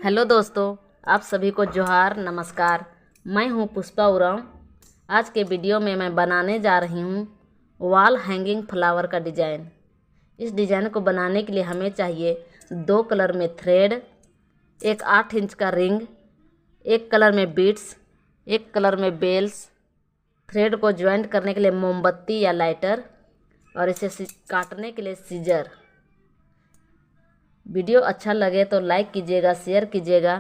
Hello दोस्तों, आप सभी को जोहार नमस्कार। मैं हूं पुष्पा उरांव। आज के वीडियो में मैं बनाने जा रही हूं वॉल हैंगिंग फ्लावर का डिज़ाइन। इस डिज़ाइन को बनाने के लिए हमें चाहिए 2 कलर में थ्रेड, एक 8 इंच का रिंग, एक कलर में बीड्स, एक कलर में बेल्स, थ्रेड को ज्वाइंट करने के लिए मोमबत्ती या लाइटर और इसे काटने के लिए सीजर। वीडियो अच्छा लगे तो लाइक कीजिएगा, शेयर कीजिएगा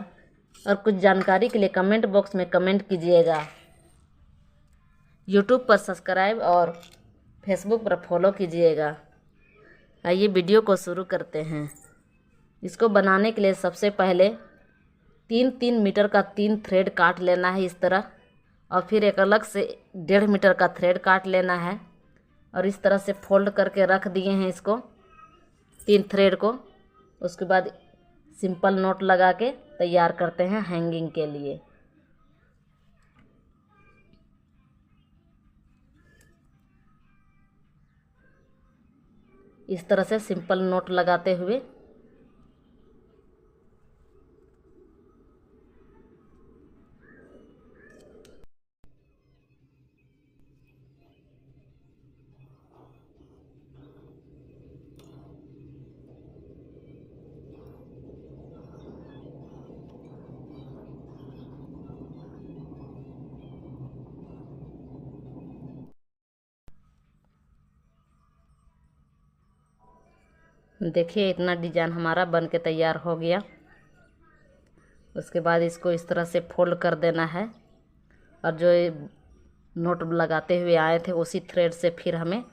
और कुछ जानकारी के लिए कमेंट बॉक्स में कमेंट कीजिएगा। यूट्यूब पर सब्सक्राइब और फेसबुक पर फॉलो कीजिएगा। आइए वीडियो को शुरू करते हैं। इसको बनाने के लिए सबसे पहले 3-3 मीटर का 3 थ्रेड काट लेना है इस तरह, और फिर एक अलग से 1.5 मीटर का थ्रेड काट लेना है और इस तरह से फोल्ड करके रख दिए हैं इसको 3 थ्रेड को। उसके बाद सिंपल नोट लगा के तैयार करते हैं हैंगिंग के लिए। इस तरह से सिंपल नोट लगाते हुए देखिए इतना डिजाइन हमारा बन के तैयार हो गया। उसके बाद इसको इस तरह से फोल्ड कर देना है और जो नोट लगाते हुए आए थे उसी थ्रेड से फिर हमें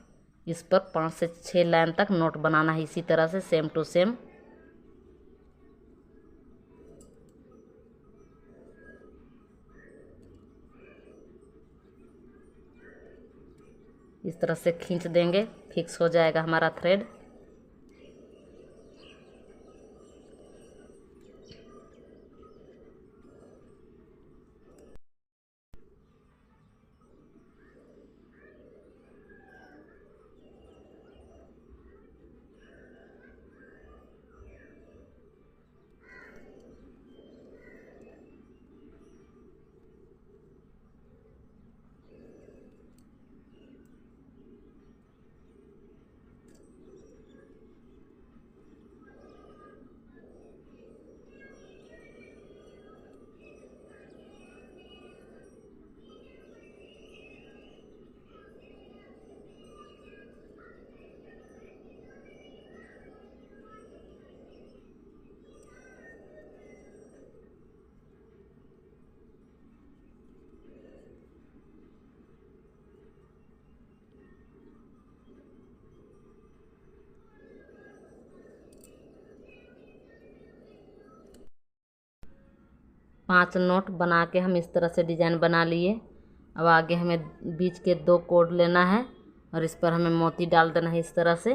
इस पर 5 से 6 लाइन तक नोट बनाना है, इसी तरह से सेम टू सेम। इस तरह से खींच देंगे, फिक्स हो जाएगा हमारा थ्रेड। पांच नोट बना के हम इस तरह से डिजाइन बना लिए। अब आगे हमें बीच के 2 कोड लेना है और इस पर हमें मोती डाल देना है इस तरह से।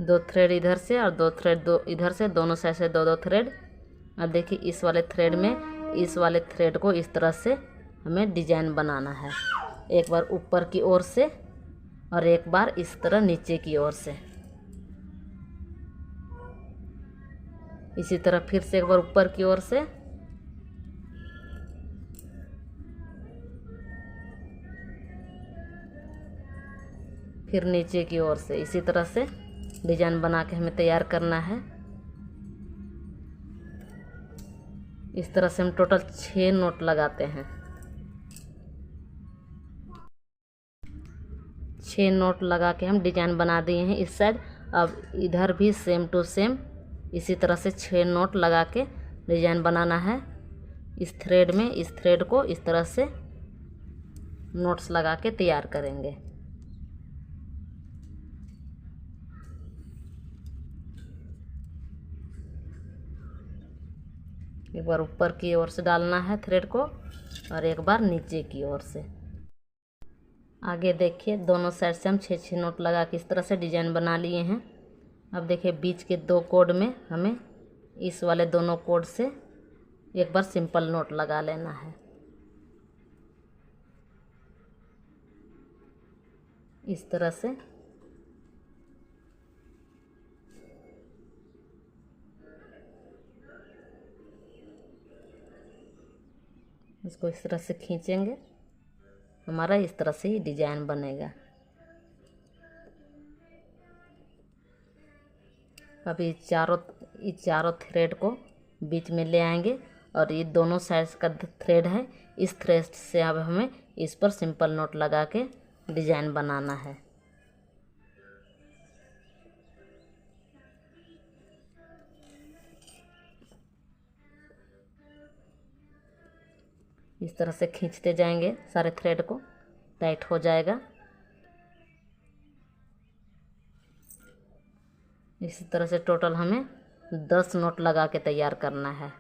2 थ्रेड इधर से और 2 थ्रेड दो इधर से, दोनों साइड से 2-2 थ्रेड। और देखिए इस वाले थ्रेड में इस वाले थ्रेड को इस तरह से हमें डिजाइन बनाना है, एक बार ऊपर की ओर से और एक बार इस तरह नीचे की ओर से। इसी तरह फिर से एक बार ऊपर की ओर से, फिर नीचे की ओर से। इसी तरह से डिजाइन बना के हमें तैयार करना है। इस तरह से हम टोटल 6 नोट लगाते हैं। 6 नोट लगा के हम डिजाइन बना दिए हैं इस साइड। अब इधर भी सेम टू सेम इसी तरह से 6 नोट लगा के डिजाइन बनाना है इस थ्रेड में। इस थ्रेड को इस तरह से नोट्स लगा के तैयार करेंगे। एक बार ऊपर की ओर से डालना है थ्रेड को और एक बार नीचे की ओर से। आगे देखिए दोनों साइड से हम 6-6 नोट लगा के इस तरह से डिजाइन बना लिए हैं। अब देखिए बीच के 2 कोड में हमें इस वाले दोनों कोड से एक बार सिंपल नोट लगा लेना है इस तरह से। इसको इस तरह से खींचेंगे, हमारा इस तरह से ही डिजाइन बनेगा। अब ये चारों थ्रेड को बीच में ले आएंगे और ये दोनों साइड्स का थ्रेड है, इस थ्रेड से अब हमें इस पर सिंपल नोट लगा के डिजाइन बनाना है। इस तरह से खींचते जाएंगे, सारे थ्रेड को टाइट हो जाएगा। इसी तरह से टोटल हमें 10 नोट लगा के तैयार करना है।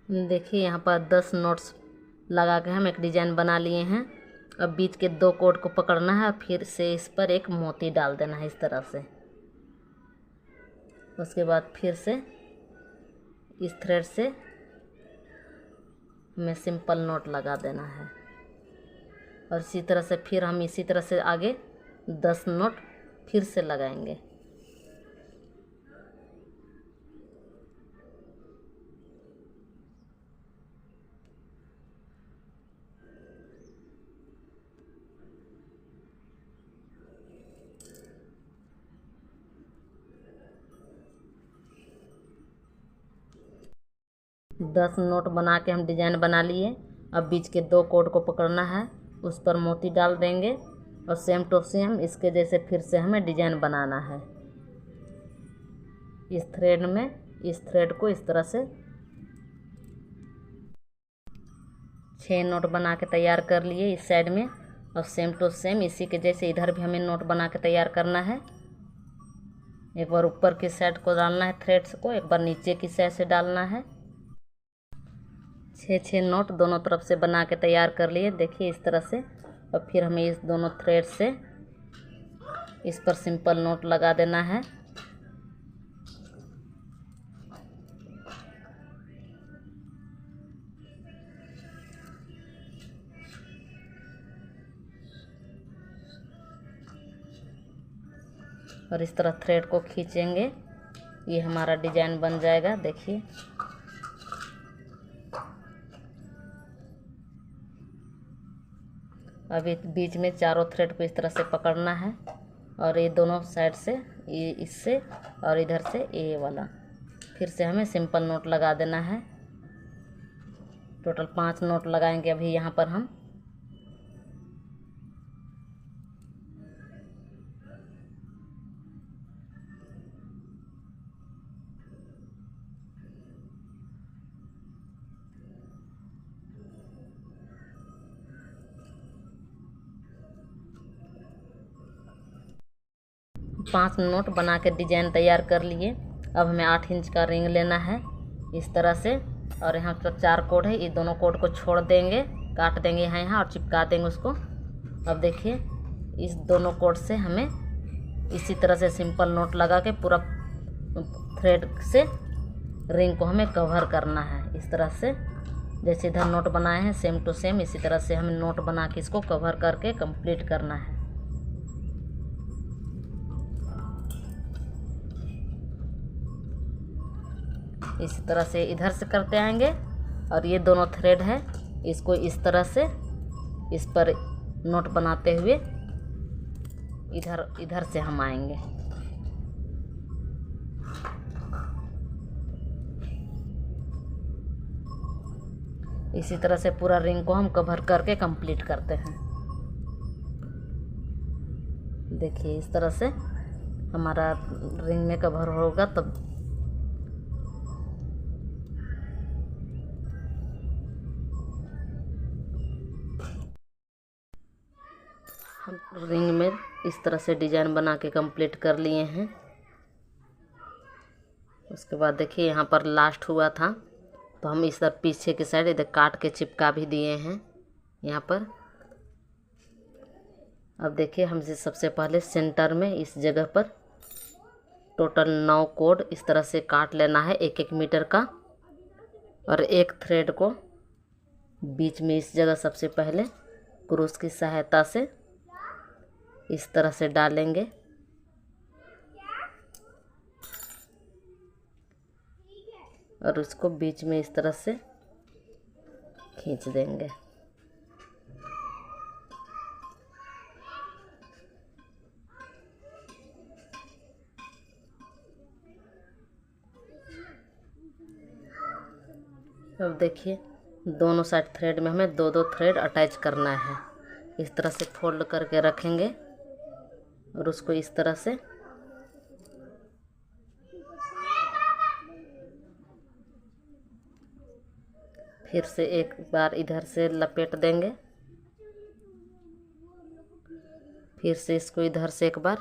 देखिए यहाँ पर 10 नोट्स लगा के हम एक डिजाइन बना लिए हैं। अब बीच के 2 कोड को पकड़ना है और फिर से इस पर एक मोती डाल देना है इस तरह से। उसके बाद फिर से इस थ्रेड से हमें सिंपल नोट लगा देना है और इसी तरह से फिर हम इसी तरह से आगे 10 नोट फिर से लगाएंगे। दस नोट बना के हम डिजाइन बना लिए। अब बीच के 2 कोड को पकड़ना है, उस पर मोती डाल देंगे और सेम टू सेम इसके जैसे फिर से हमें डिजाइन बनाना है। इस थ्रेड में इस थ्रेड को इस तरह से 6 नोट बना के तैयार कर लिए इस साइड में और सेम टू सेम इसी के जैसे इधर भी हमें नोट बना के तैयार करना है। एक बार ऊपर की साइड को डालना है थ्रेड्स को, एक बार नीचे की साइड से डालना है। 6 नोट दोनों तरफ से बना के तैयार कर लिए, देखिए इस तरह से। और फिर हमें इस दोनों थ्रेड से इस पर सिंपल नोट लगा देना है। और इस तरह थ्रेड को खींचेंगे, ये हमारा डिजाइन बन जाएगा। देखिए अभी बीच में चारों थ्रेड को इस तरह से पकड़ना है और ये दोनों साइड से ये इससे और इधर से ये वाला फिर से हमें सिंपल नोट लगा देना है। टोटल 5 नोट लगाएंगे अभी यहाँ पर हम। पाँच नोट बना के डिजाइन तैयार कर लिए। अब हमें 8 इंच का रिंग लेना है इस तरह से और यहाँ पर 4 कोड है, ये दोनों कोड को छोड़ देंगे, काट देंगे यहाँ और चिपका देंगे उसको। अब देखिए इस दोनों कोड से हमें इसी तरह से सिंपल नोट लगा के पूरा थ्रेड से रिंग को हमें कवर करना है इस तरह से। जैसे इधर नोट बनाए हैं सेम टू सेम इसी तरह से हमें नोट बना के इसको कवर करके कंप्लीट करना है। इसी तरह से इधर से करते आएंगे और ये दोनों थ्रेड है इसको इस तरह से इस पर नोट बनाते हुए इधर से हम आएंगे। इसी तरह से पूरा रिंग को हम कवर करके कंप्लीट करते हैं। देखिए इस तरह से हमारा रिंग में कवर होगा तब हम रिंग में इस तरह से डिजाइन बना के कंप्लीट कर लिए हैं। उसके बाद देखिए यहाँ पर लास्ट हुआ था तो हम इस तरह पीछे की साइड इधर काट के चिपका भी दिए हैं यहाँ पर। अब देखिए हमसे सबसे पहले सेंटर में इस जगह पर टोटल 9 कोड इस तरह से काट लेना है 1-1 मीटर का और एक थ्रेड को बीच में इस जगह सबसे पहले क्रूस की सहायता से इस तरह से डालेंगे। और उसको बीच में इस तरह से खींच देंगे। अब देखिए दोनों साइड थ्रेड में हमें दो दो थ्रेड अटैच करना है। इस तरह से फोल्ड करके रखेंगे और उसको इस तरह से फिर से एक बार इधर से लपेट देंगे, फिर से इसको इधर से एक बार,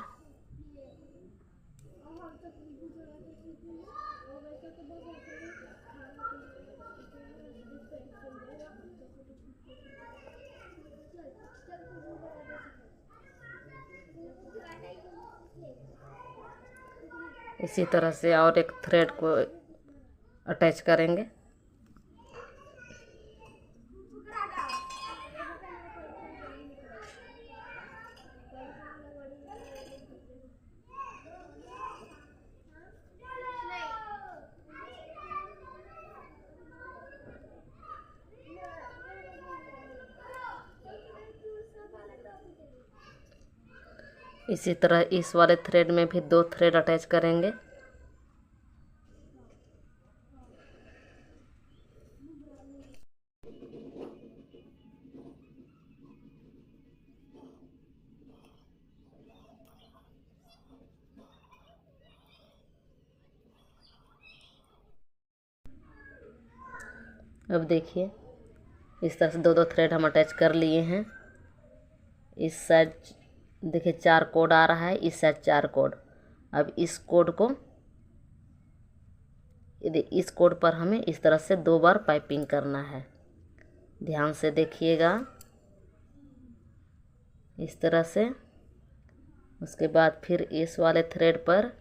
इसी तरह से और एक थ्रेड को अटैच करेंगे। इसी तरह इस वाले थ्रेड में भी दो थ्रेड अटैच करेंगे। अब देखिए इस तरह से दो दो थ्रेड हम अटैच कर लिए हैं। इस साइड देखिए 4 कोड आ रहा है, इस साइड 4 कोड। अब इस कोड को, इस कोड पर हमें इस तरह से 2 बार पाइपिंग करना है। ध्यान से देखिएगा, इस तरह से। उसके बाद फिर इस वाले थ्रेड पर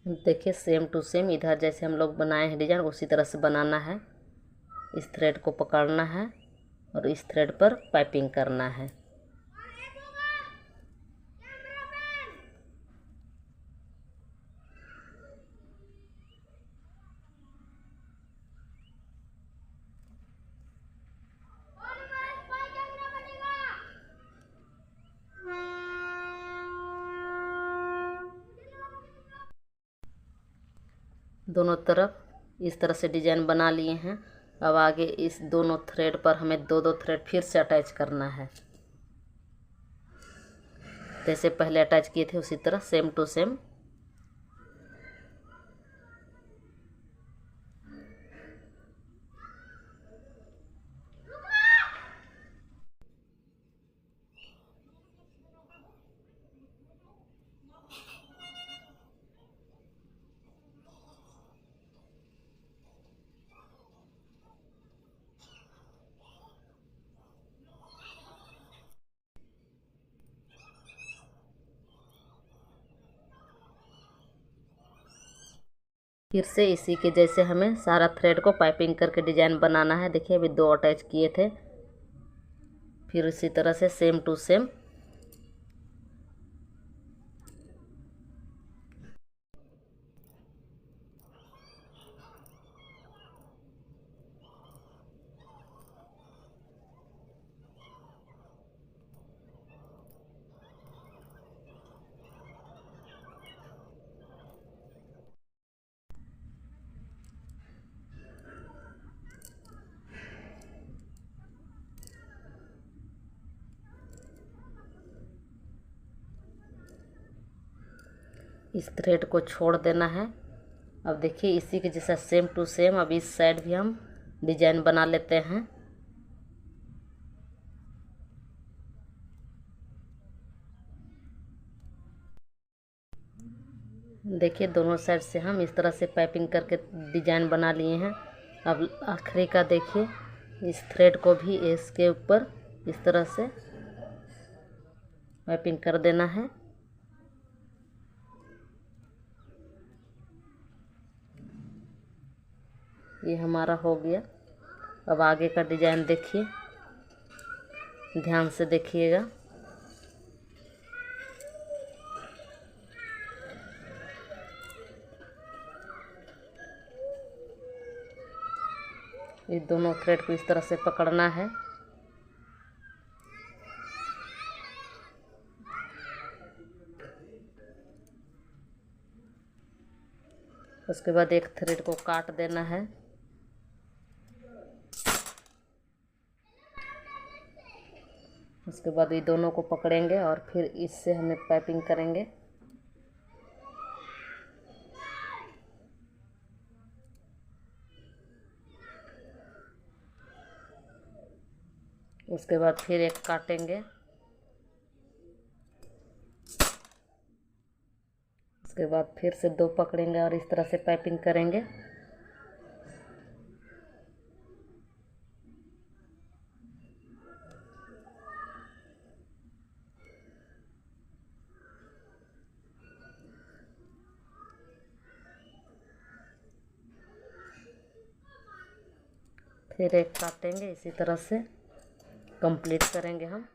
देखिए सेम टू सेम इधर जैसे हम लोग बनाए हैं डिजाइन उसी तरह से बनाना है। इस थ्रेड को पकड़ना है और इस थ्रेड पर पाइपिंग करना है। दोनों तरफ इस तरह से डिजाइन बना लिए हैं। अब आगे इस दोनों थ्रेड पर हमें दो दो थ्रेड फिर से अटैच करना है। जैसे पहले अटैच किए थे उसी तरह सेम टू सेम। फिर से इसी के जैसे हमें सारा थ्रेड को पाइपिंग करके डिजाइन बनाना है। देखिए अभी 2 अटैच किए थे, फिर इसी तरह से सेम टू सेम। इस थ्रेड को छोड़ देना है। अब देखिए इसी के जैसा सेम टू सेम अब इस साइड भी हम डिजाइन बना लेते हैं। देखिए दोनों साइड से हम इस तरह से पाइपिंग करके डिजाइन बना लिए हैं। अब आखिरी का देखिए, इस थ्रेड को भी इसके ऊपर इस तरह से पाइपिंग कर देना है। ये हमारा हो गया। अब आगे का डिजाइन देखिए, ध्यान से देखिएगा। ये दोनों थ्रेड को इस तरह से पकड़ना है। उसके बाद एक थ्रेड को काट देना है। उसके बाद ये दोनों को पकड़ेंगे और फिर इससे हमें पाइपिंग करेंगे। उसके बाद फिर एक काटेंगे। उसके बाद फिर से दो पकड़ेंगे और इस तरह से पाइपिंग करेंगे। फिर एक काटेंगे, इसी तरह से कंप्लीट करेंगे हम।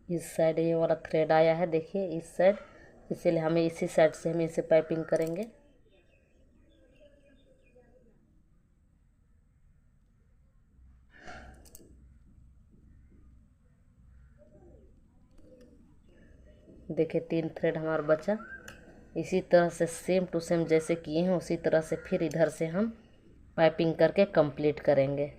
इस साइड ये वाला थ्रेड आया है, देखिए इस साइड, इसीलिए हमें इसी साइड से हम इसे पाइपिंग करेंगे। देखिए 3 थ्रेड हमारा बचा। इसी तरह से सेम टू सेम जैसे किए हैं उसी तरह से फिर इधर से हम पाइपिंग करके कंप्लीट करेंगे।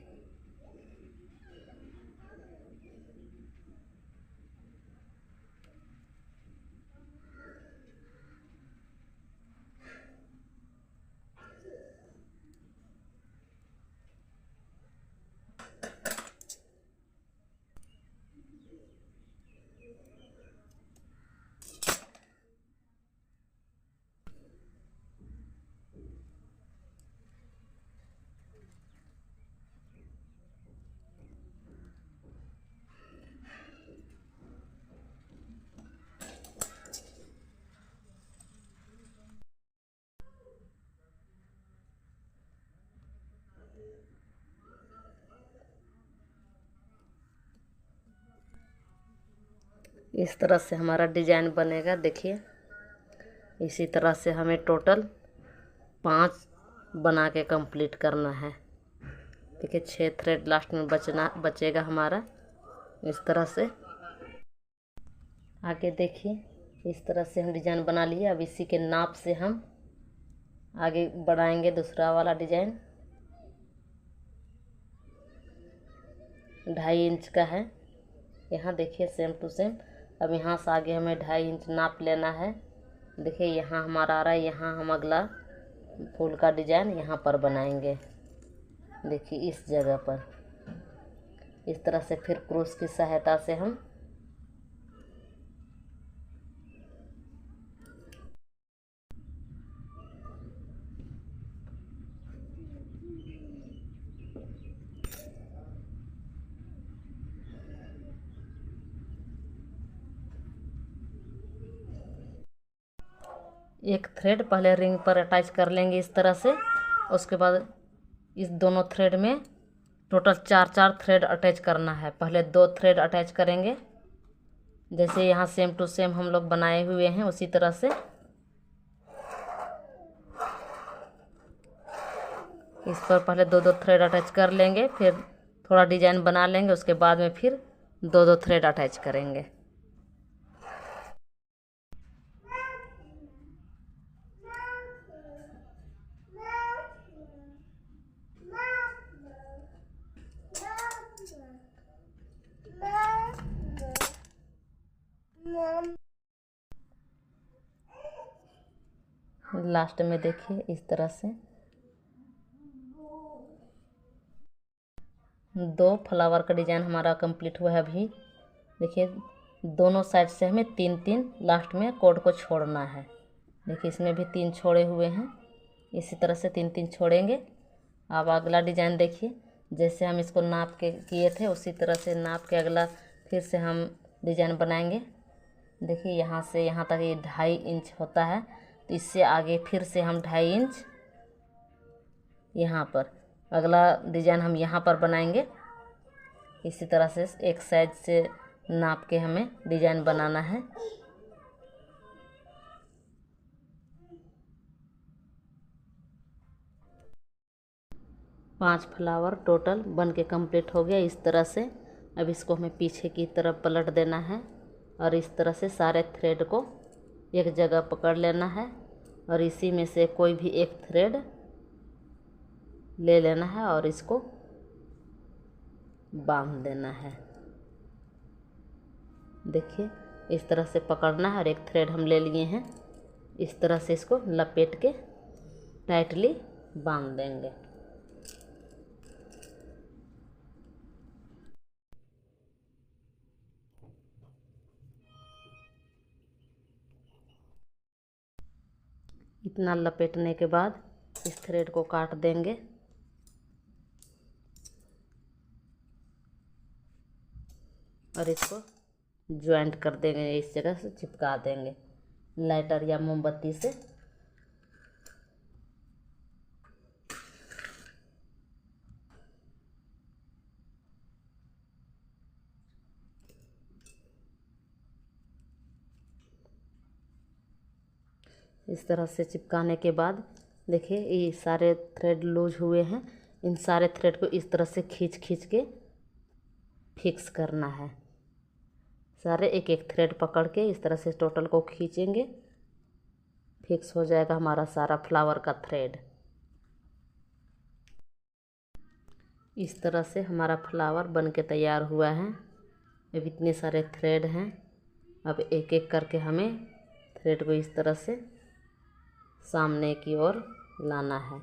इस तरह से हमारा डिजाइन बनेगा। देखिए इसी तरह से हमें टोटल 5 बना के कंप्लीट करना है। देखिए 6 थ्रेड लास्ट में बचेगा हमारा। इस तरह से आगे देखिए, इस तरह से हम डिजाइन बना लिए। अब इसी के नाप से हम आगे बढ़ाएंगे दूसरा वाला डिजाइन। 2.5 इंच का है। यहाँ देखिए सेम टू सेम। अब यहाँ से आगे हमें 2.5 इंच नाप लेना है। देखिए यहाँ हमारा आ रहा है, यहाँ हम अगला फूल का डिजाइन यहाँ पर बनाएंगे। देखिए इस जगह पर इस तरह से फिर क्रूस की सहायता से हम एक थ्रेड पहले रिंग पर अटैच कर लेंगे इस तरह से। उसके बाद इस दोनों थ्रेड में टोटल 4 थ्रेड अटैच करना है। पहले 2 थ्रेड अटैच करेंगे, जैसे यहाँ सेम टू सेम हम लोग बनाए हुए हैं उसी तरह से। इस पर पहले 2 थ्रेड अटैच कर लेंगे, फिर थोड़ा डिजाइन बना लेंगे। उसके बाद में फिर दो दो थ्रेड अटैच करेंगे। लास्ट में देखिए इस तरह से दो फ्लावर का डिजाइन हमारा कंप्लीट हुआ है। अभी देखिए दोनों साइड से हमें तीन तीन लास्ट में कोड को छोड़ना है। देखिए इसमें भी तीन छोड़े हुए हैं, इसी तरह से तीन तीन छोड़ेंगे। अब अगला डिजाइन देखिए, जैसे हम इसको नाप के किए थे उसी तरह से नाप के अगला फिर से हम डिजाइन बनाएंगे। देखिए यहाँ से यहाँ तक ये 2.5 इंच होता है, तो इससे आगे फिर से हम 2.5 इंच यहाँ पर अगला डिजाइन हम यहाँ पर बनाएंगे। इसी तरह से एक साइड से नाप के हमें डिजाइन बनाना है। पांच फ्लावर टोटल बन के कंप्लीट हो गया इस तरह से। अब इसको हमें पीछे की तरफ पलट देना है और इस तरह से सारे थ्रेड को एक जगह पकड़ लेना है और इसी में से कोई भी एक थ्रेड ले लेना है और इसको बांध देना है। देखिए इस तरह से पकड़ना है और एक थ्रेड हम ले लिए हैं, इस तरह से इसको लपेट के टाइटली बांध देंगे। इतना लपेटने के बाद इस थ्रेड को काट देंगे और इसको ज्वाइंट कर देंगे, इस जगह से चिपका देंगे लाइटर या मोमबत्ती से। इस तरह से चिपकाने के बाद देखिए ये सारे थ्रेड लूज हुए हैं, इन सारे थ्रेड को इस तरह से खींच खींच के फिक्स करना है। सारे एक एक थ्रेड पकड़ के इस तरह से टोटल को खींचेंगे, फिक्स हो जाएगा हमारा सारा फ्लावर का थ्रेड। इस तरह से हमारा फ्लावर बन के तैयार हुआ है। अब इतने सारे थ्रेड हैं, अब एक एक करके हमें थ्रेड को इस तरह से सामने की ओर लाना है।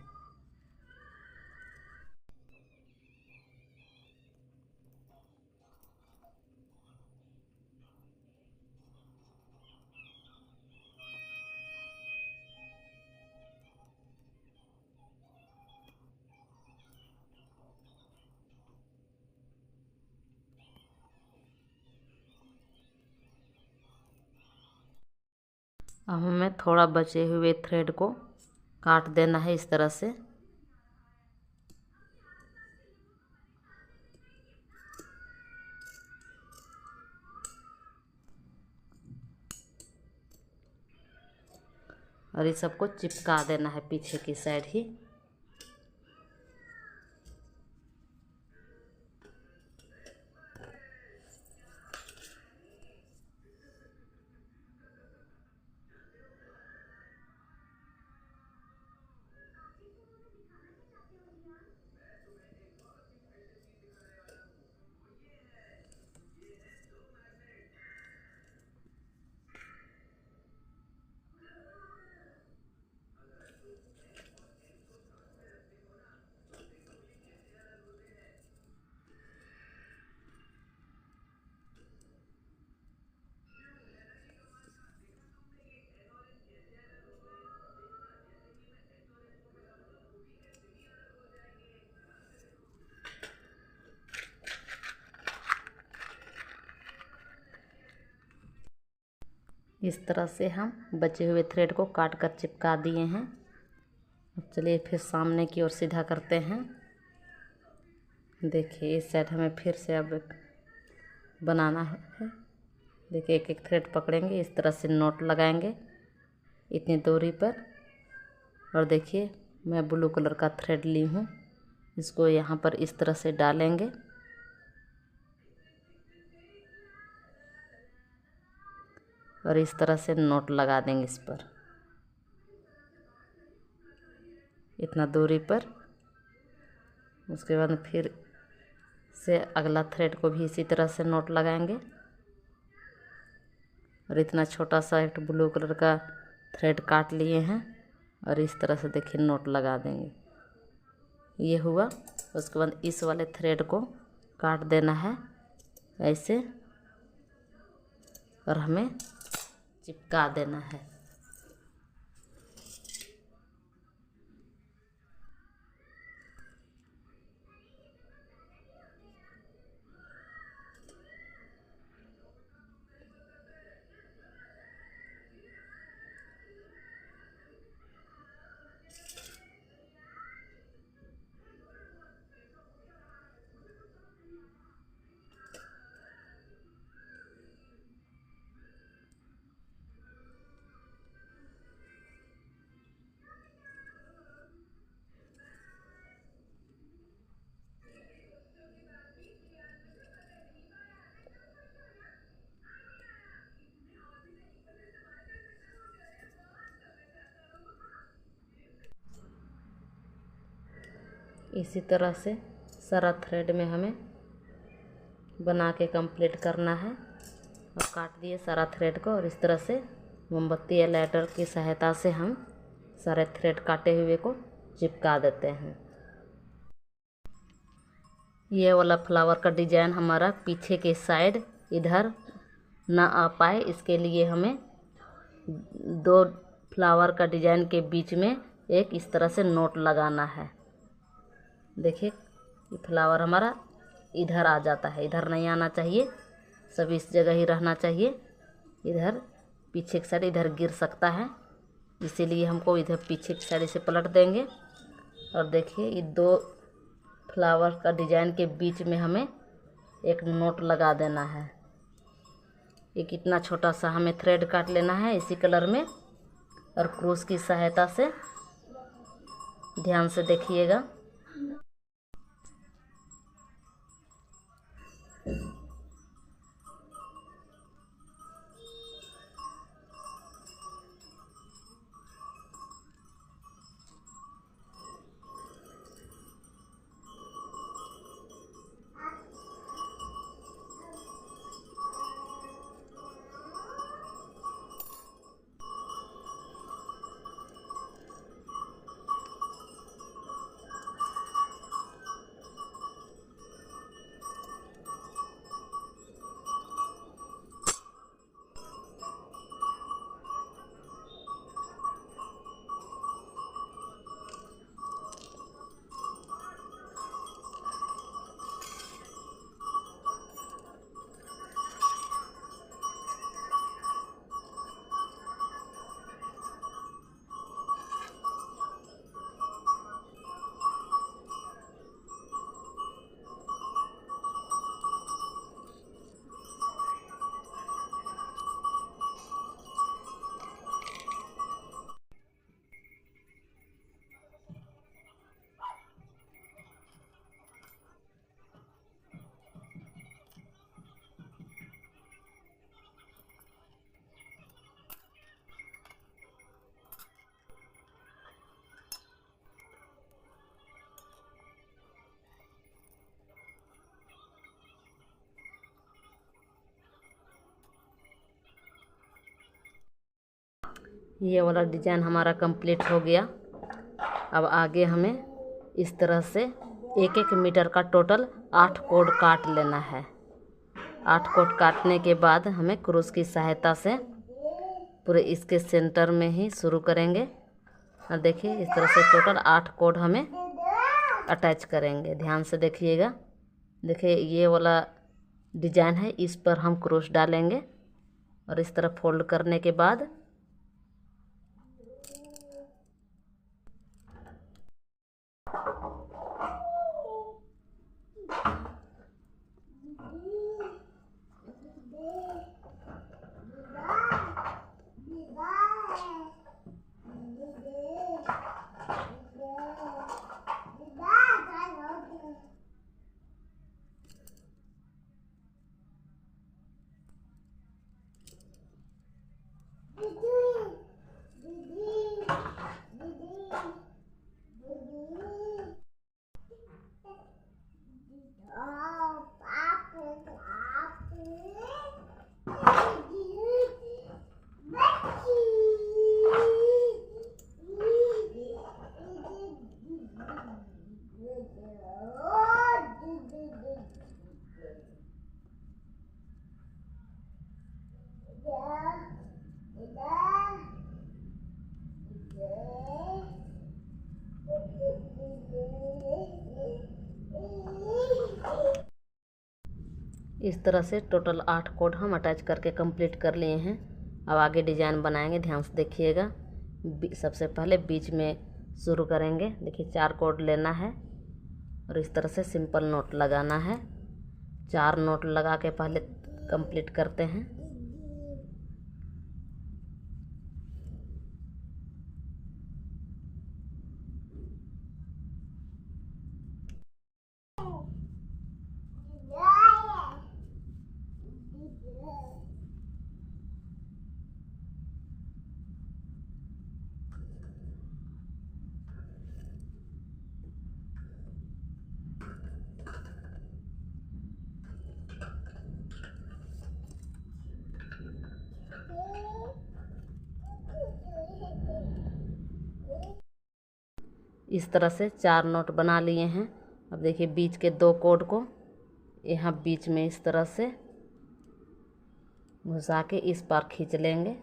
अब हमें थोड़ा बचे हुए थ्रेड को काट देना है इस तरह से। और इस सबको चिपका देना है पीछे की साइड ही। इस तरह से हम बचे हुए थ्रेड को काट कर चिपका दिए हैं। अब चलिए फिर सामने की ओर सीधा करते हैं। देखिए इस साइड हमें फिर से अब बनाना है। देखिए एक एक थ्रेड पकड़ेंगे, इस तरह से नॉट लगाएंगे इतनी दूरी पर। और देखिए मैं ब्लू कलर का थ्रेड ली हूँ, इसको यहाँ पर इस तरह से डालेंगे और इस तरह से नोट लगा देंगे इस पर, इतना दूरी पर। उसके बाद फिर से अगला थ्रेड को भी इसी तरह से नोट लगाएंगे और इतना छोटा सा एक ब्लू कलर का थ्रेड काट लिए हैं और इस तरह से देखिए नोट लगा देंगे। ये हुआ। उसके बाद इस वाले थ्रेड को काट देना है ऐसे और हमें चिपका देना है। इसी तरह से सारा थ्रेड में हमें बना के कंप्लीट करना है। और काट दिए सारा थ्रेड को और इस तरह से मोमबत्ती या लाइटर की सहायता से हम सारे थ्रेड काटे हुए को चिपका देते हैं। ये वाला फ्लावर का डिजाइन हमारा पीछे के साइड इधर ना आ पाए, इसके लिए हमें 2 फ्लावर का डिजाइन के बीच में एक इस तरह से नोट लगाना है। देखिए ये फ्लावर हमारा इधर आ जाता है, इधर नहीं आना चाहिए, सब इस जगह ही रहना चाहिए। इधर पीछे की साइड इधर गिर सकता है, इसीलिए हमको इधर पीछे की साइड से पलट देंगे। और देखिए ये 2 फ्लावर का डिजाइन के बीच में हमें एक नोट लगा देना है। ये कितना छोटा सा हमें थ्रेड काट लेना है इसी कलर में और क्रूस की सहायता से, ध्यान से देखिएगा। ये वाला डिजाइन हमारा कंप्लीट हो गया। अब आगे हमें इस तरह से 1-1 मीटर का टोटल 8 कोड काट लेना है। 8 कोड काटने के बाद हमें क्रूस की सहायता से पूरे इसके सेंटर में ही शुरू करेंगे। और देखिए इस तरह से टोटल 8 कोड हमें अटैच करेंगे। ध्यान से देखिएगा। देखिए ये वाला डिजाइन है, इस पर हम क्रूस डालेंगे और इस तरह फोल्ड करने के बाद इस तरह से टोटल 8 कोड हम अटैच करके कंप्लीट कर लिए हैं। अब आगे डिजाइन बनाएंगे, ध्यान से देखिएगा। सबसे पहले बीच में शुरू करेंगे। देखिए 4 कोड लेना है और इस तरह से सिंपल नोट लगाना है। 4 नोट लगा के पहले कंप्लीट करते हैं। इस तरह से 4 नोट बना लिए हैं। अब देखिए बीच के 2 कोड को यहाँ बीच में इस तरह से घुसा के इस पार खींच लेंगे।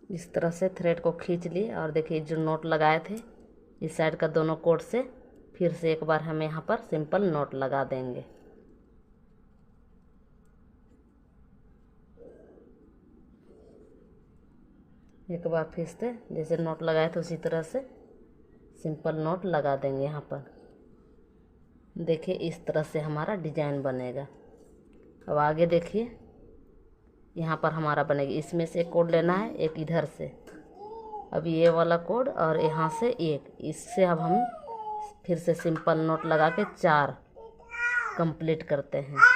इस तरह से थ्रेड को खींच लिए और देखिए जो नोट लगाए थे इस साइड का दोनों कोड से फिर से एक बार हम यहाँ पर सिंपल नोट लगा देंगे। एक बार फिर से जैसे नोट लगाए थे उसी तरह से सिंपल नोट लगा देंगे यहाँ पर। देखिए इस तरह से हमारा डिजाइन बनेगा। अब आगे देखिए यहाँ पर हमारा बनेगा। इसमें से एक कोड लेना है, एक इधर से। अब ये वाला कोड और यहाँ से एक, इससे अब हम फिर से सिंपल नोट लगा के 4 कंप्लीट करते हैं।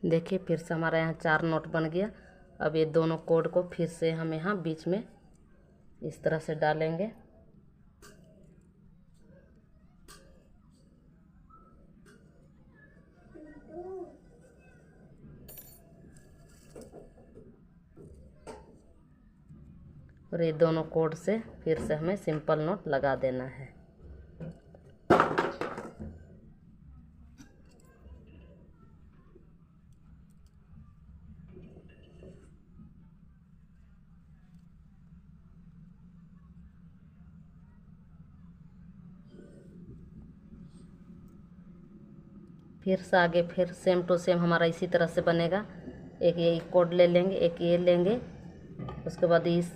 देखिए फिर से हमारा यहाँ 4 नोट बन गया। अब ये दोनों कोड को फिर से हम यहाँ बीच में इस तरह से डालेंगे। और ये दोनों कोड से फिर से हमें सिंपल नोट लगा देना है। फिर से आगे फिर सेम टू सेम हमारा इसी तरह से बनेगा। एक ये कोड ले लेंगे, एक ये लेंगे, उसके बाद इस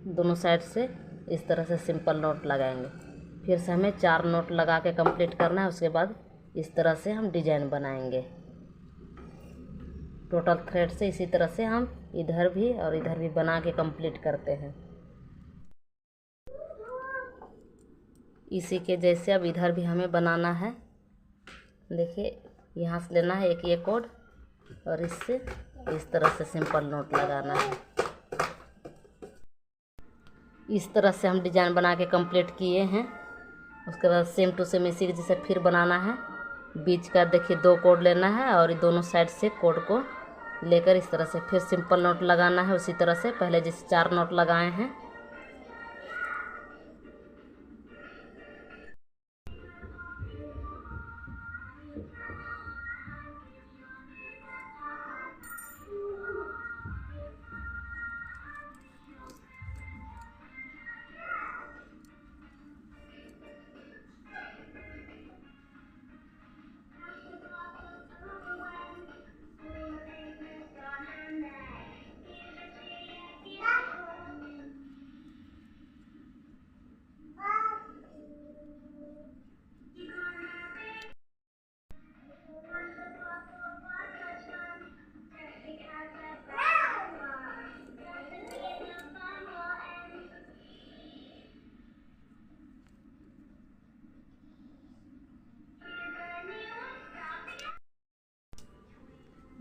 दोनों साइड से इस तरह से सिंपल नोट लगाएंगे। फिर से हमें 4 नोट लगा के कंप्लीट करना है। उसके बाद इस तरह से हम डिजाइन बनाएंगे। टोटल थ्रेड से इसी तरह से हम इधर भी और इधर भी बना के कंप्लीट करते हैं। इसी के जैसे अब इधर भी हमें बनाना है। देखिए यहाँ से लेना है एक ये कोड और इससे इस तरह से सिंपल नोट लगाना है। इस तरह से हम डिजाइन बना के कंप्लीट किए हैं। उसके बाद सेम टू सेम इसी के जैसे फिर बनाना है। बीच का देखिए 2 कोड लेना है और दोनों साइड से कोड को लेकर इस तरह से फिर सिंपल नोट लगाना है। उसी तरह से पहले जैसे 4 नोट लगाए हैं।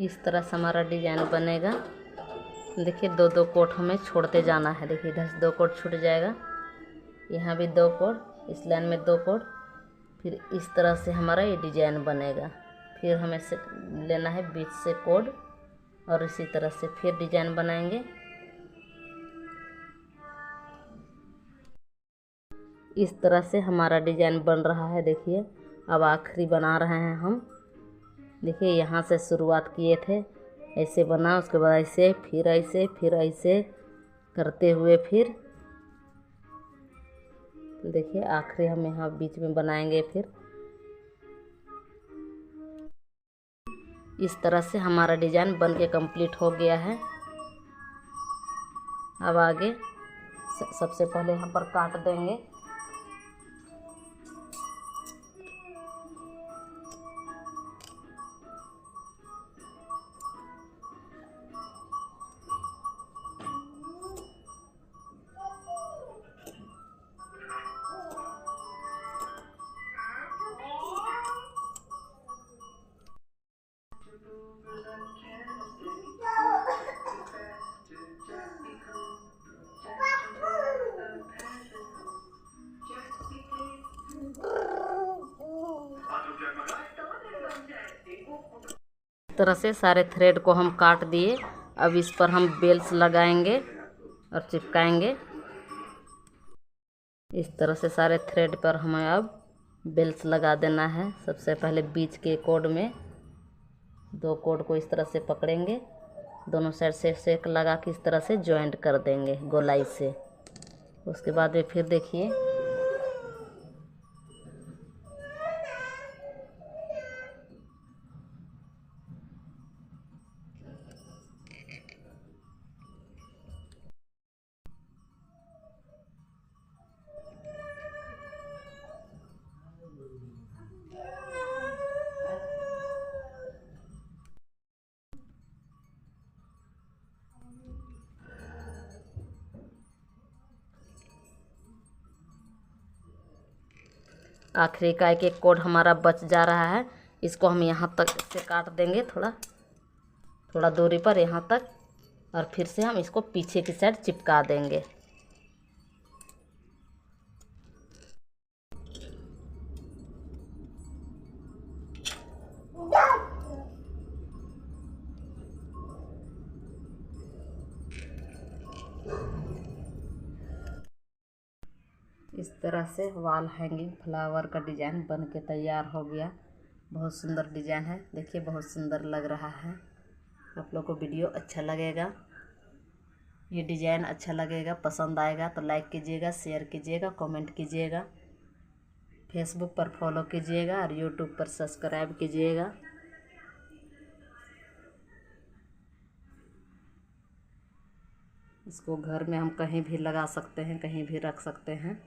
इस तरह से हमारा डिजाइन बनेगा। देखिए 2-2 कोट हमें छोड़ते जाना है। देखिए इधर से 2 कोट छूट जाएगा, यहाँ भी 2 कोट, इस लाइन में 2 कोट, फिर इस तरह से हमारा ये डिजाइन बनेगा। फिर हमें से लेना है बीच से कोड और इसी तरह से फिर डिजाइन बनाएंगे। इस तरह से हमारा डिजाइन बन रहा है। देखिए अब आखिरी बना रहे हैं हम। देखिए यहाँ से शुरुआत किए थे, ऐसे बना, उसके बाद ऐसे, फिर ऐसे करते हुए फिर देखिए आखिरी हम यहाँ बीच में बनाएंगे। फिर इस तरह से हमारा डिजाइन बन के कंप्लीट हो गया है। अब आगे सबसे पहले यहाँ पर काट देंगे। इस तरह से सारे थ्रेड को हम काट दिए। अब इस पर हम बेल्स लगाएंगे और चिपकाएंगे। इस तरह से सारे थ्रेड पर हमें अब बेल्स लगा देना है। सबसे पहले बीच के कोड में 2 कोड को इस तरह से पकड़ेंगे, दोनों साइड से सेक लगा के इस तरह से जॉइंट कर देंगे गोलाई से। उसके बाद में फिर देखिए आखिरी का एक कोड हमारा बच जा रहा है। इसको हम यहाँ तक से काट देंगे, थोड़ा दूरी पर यहाँ तक, और फिर से हम इसको पीछे की साइड चिपका देंगे। इस तरह से वॉल हैंगिंग फ्लावर का डिज़ाइन बन के तैयार हो गया। बहुत सुंदर डिज़ाइन है। देखिए बहुत सुंदर लग रहा है। आप लोग को वीडियो अच्छा लगेगा, ये डिज़ाइन अच्छा लगेगा, पसंद आएगा तो लाइक कीजिएगा, शेयर कीजिएगा, कमेंट कीजिएगा, फेसबुक पर फॉलो कीजिएगा और यूट्यूब पर सब्सक्राइब कीजिएगा। इसको घर में हम कहीं भी लगा सकते हैं, कहीं भी रख सकते हैं।